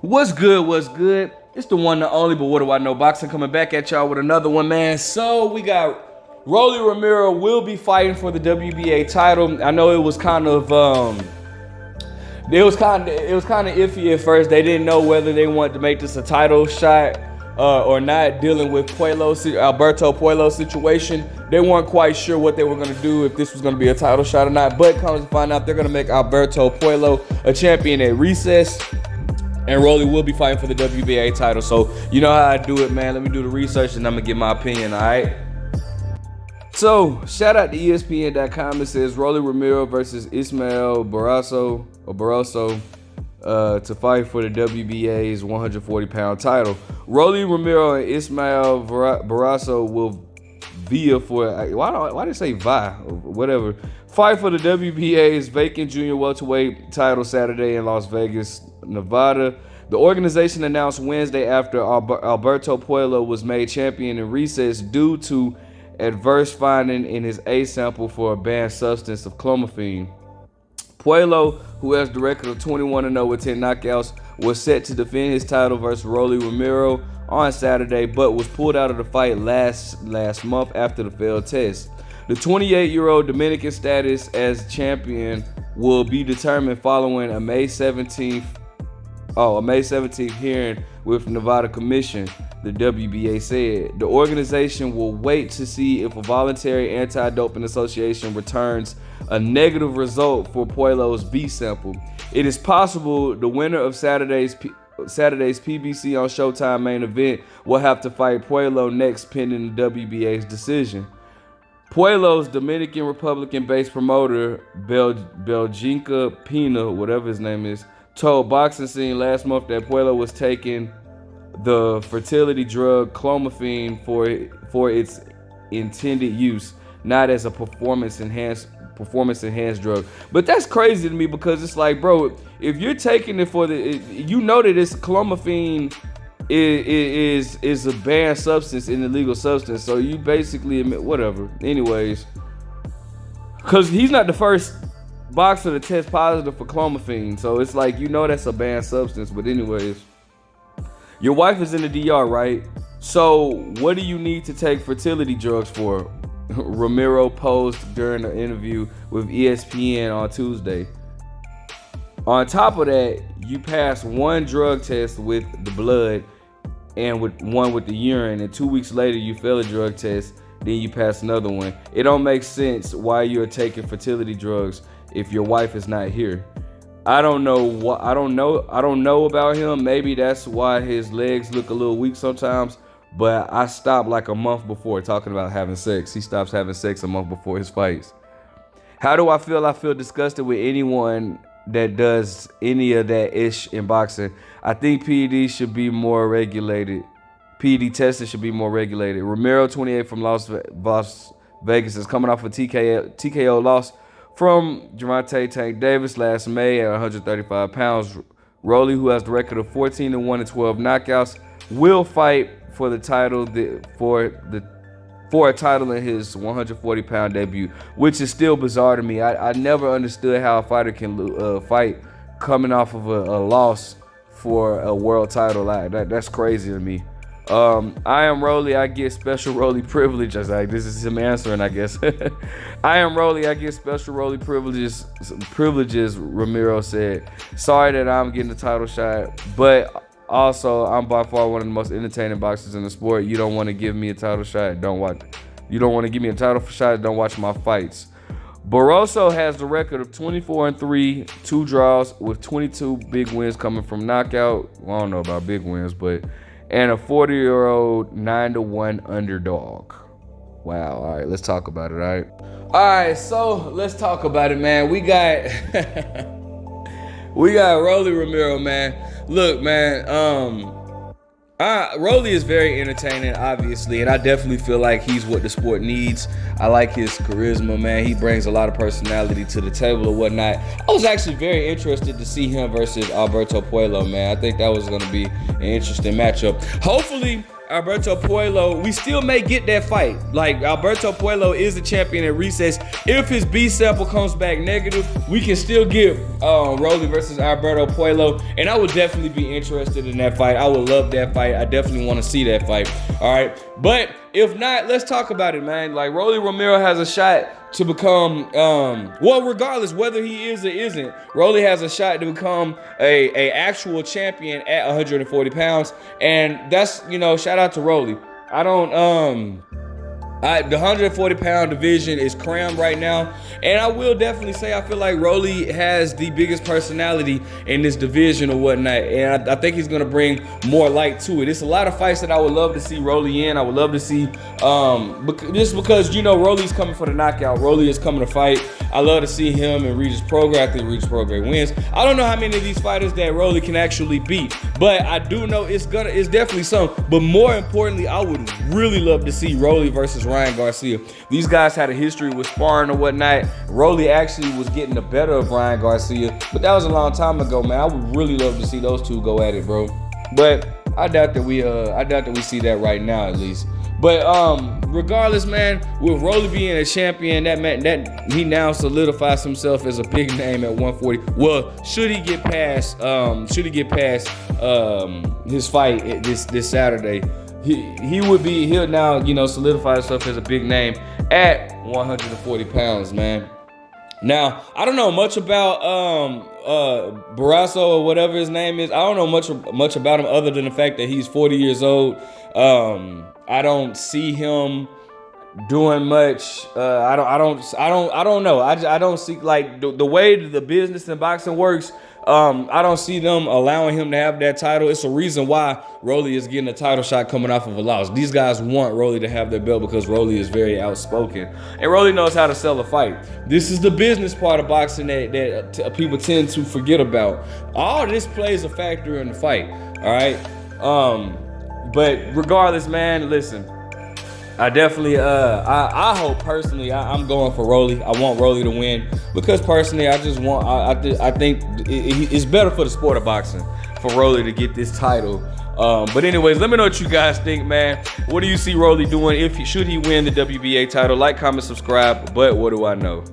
What's good? What's good? It's the one, the only, but what do I know? Boxing coming back at y'all with another one, man. So we got Rolly Romero will be fighting for the WBA title. I know it was kind of iffy at first. They didn't know whether they wanted to make this a title shot or not. Dealing with Alberto Puello's situation, they weren't quite sure what they were gonna do, if this was gonna be a title shot or not. But comes to find out, they're gonna make Alberto Puello a champion at recess. And Rolly will be fighting for the WBA title. So you know how I do it, man. Let me do the research and I'm gonna get my opinion, all right? So shout out to ESPN.com. It says Rolly Romero versus Ismael Barroso to fight for the WBA's 140-pound title. Rolly Romero and Ismael Barroso will why did I say whatever, fight for the WBA's vacant junior welterweight title Saturday in Las Vegas, Nevada. The organization announced Wednesday after Alberto Puello was made champion in recess due to adverse finding in his A sample for a banned substance of clomiphene. Puello, who has the record of 21-0 with 10 knockouts, was set to defend his title versus Rolly Romero on Saturday, but was pulled out of the fight last month after the failed test. The 28-year-old Dominican status as champion will be determined following a May 17th hearing with Nevada Commission, the WBA said. The organization will wait to see if a voluntary anti-doping association returns a negative result for Puello's B sample. It is possible the winner of Saturday's PBC on Showtime main event will have to fight Puello next pending the WBA's decision. Puello's Dominican Republican-based promoter, Belginka Pina, whatever his name is, told Boxing Scene last month that Puello was taking the fertility drug clomiphene for its intended use, not as a performance enhanced drug. But that's crazy to me, because it's like, bro, if you're taking it for you know that this clomiphene is a banned substance, an illegal substance, so you basically admit whatever. Anyways, because he's not the first boxer to test positive for clomiphene, so it's like, you know, that's a banned substance. But anyways, your wife is in the DR, right? So what do you need to take fertility drugs for? Romero posed during an interview with ESPN on Tuesday. On top of that, you pass one drug test with the blood and with one with the urine, and 2 weeks later you fail a drug test, then you pass another one. It don't make sense why you're taking fertility drugs if your wife is not here. I don't know about him. Maybe that's why his legs look a little weak sometimes. But I stopped like a month before talking about having sex. He stops having sex a month before his fights. How do I feel? I feel disgusted with anyone that does any of that ish in boxing. I think PED should be more regulated. PED testing should be more regulated. Romero, 28, from Las Vegas, is coming off a TKO loss from Gervonta Tank Davis last May at 135 pounds. Rolly, who has the record of 14-1 and 12 knockouts, will fight for the title for a title in his 140-pound debut, which is still bizarre to me. I never understood how a fighter can fight coming off of a loss for a world title. That's crazy to me. I am Rolly, I get special Rolly privilege. This is him answering, I guess. I am Rolly, I get special Rolly privileges, Romero said. Sorry that I'm getting the title shot, but also, I'm by far one of the most entertaining boxers in the sport. You don't want to give me a title shot, don't watch. You don't want to give me a title shot, don't watch my fights. Barroso has the record of 24-3, 2 draws with 22 big wins coming from knockout. Well, I don't know about big wins, and a 40-year-old 9-1 underdog. Wow. All right, let's talk about it. All right, so let's talk about it, man. We got Rolly Romero, man. Look, man, Rolly is very entertaining, obviously, and I definitely feel like he's what the sport needs. I like his charisma, man. He brings a lot of personality to the table or whatnot. I was actually very interested to see him versus Alberto Puello, man. I think that was going to be an interesting matchup. Hopefully, Alberto Puello, we still may get that fight. Like, Alberto Puello is the champion at recess. If his B sample comes back negative, we can still get Rolly versus Alberto Puello, and I would definitely be interested in that fight. I would love that fight. I definitely want to see that fight. All right, but if not, let's talk about it, man. Like, Rolly Romero has a shot to become, well, regardless whether he is or isn't, Rolly has a shot to become a actual champion at 140 pounds, and that's, you know, shout out to Rolly. The 140-pound division is crammed right now, and I will definitely say I feel like Rolly has the biggest personality in this division or whatnot, and I think he's gonna bring more light to it. It's a lot of fights that I would love to see Rolly in. I would love to see, just because, you know, Rolly's coming for the knockout. Rolly is coming to fight. I love to see him and Regis Prograis. I think Regis Prograis wins. I don't know how many of these fighters that Rolly can actually beat, but I do know it's definitely some. But more importantly, I would really love to see Rolly versus Ryan Garcia. These guys had a history with sparring or whatnot. Rolly actually was getting the better of Ryan Garcia, but that was a long time ago, man. I would really love to see those two go at it, bro. But I doubt that we see that right now, at least. But regardless, man, with Rolly being a champion, that he now solidifies himself as a big name at 140. Well, should he get past his fight this Saturday, he'll now, you know, solidify himself as a big name at 140 pounds, man. Now, I don't know much about Barroso or whatever his name is. I don't know much about him other than the fact that he's 40 years old. I don't see him doing much. I don't know. I don't see, like, the way the business in boxing works. I don't see them allowing him to have that title. It's a reason why Rolly is getting a title shot coming off of a loss. These guys want Rolly to have their belt because Rolly is very outspoken, and Rolly knows how to sell a fight. This is the business part of boxing that people tend to forget about. All this plays a factor in the fight, all right? But regardless, man, listen, I definitely, I hope personally, I'm going for Rolly. I want Rolly to win because personally, I just want, I think it's better for the sport of boxing for Rolly to get this title. But anyways, let me know what you guys think, man. What do you see Rolly doing? Should he win the WBA title? Like, comment, subscribe. But what do I know?